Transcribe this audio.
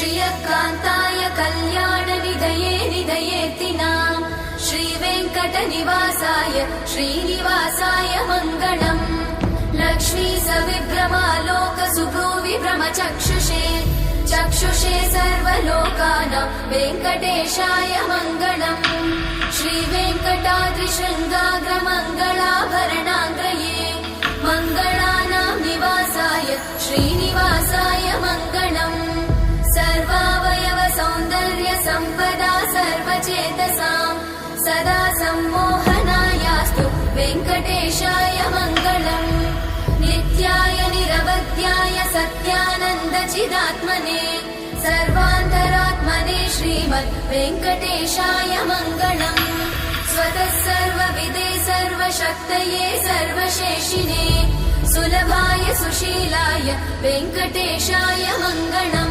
श्रियकान्ताय कल्याणनिधये निधयेतिनाम् श्रीवेङ्कटनिवासाय श्रीनिवासाय मङ्गलम्। लक्ष्मी सविभ्रमालोकसुभ्रूविभ्रमचक्षुषे चक्षुषे सर्वलोकानां वेङ्कटेशाय मङ्गलम्। श्रीवेङ्कटाद्रिशृङ्गाग्रमङ्गलाभरणाङ्ग्रये मङ्गलानां निवासाय श्रीनिवासाय मङ्गलम्। सर्वावयव सौन्दर्य सम्पदा सर्वचेतसां सदा सम्मोहनायास्तु वेङ्कटेशाय मङ्गलम्। नित्याय निरवध्याय सत्यानन्दचिदात्मने सर्वान्तरात्मने श्रीमद् वेङ्कटेशाय मङ्गलम्। स्वतः सर्वविदे सर्वशक्तये सर्वशेषिने सुलभाय सुशीलाय वेङ्कटेशाय मङ्गलम्।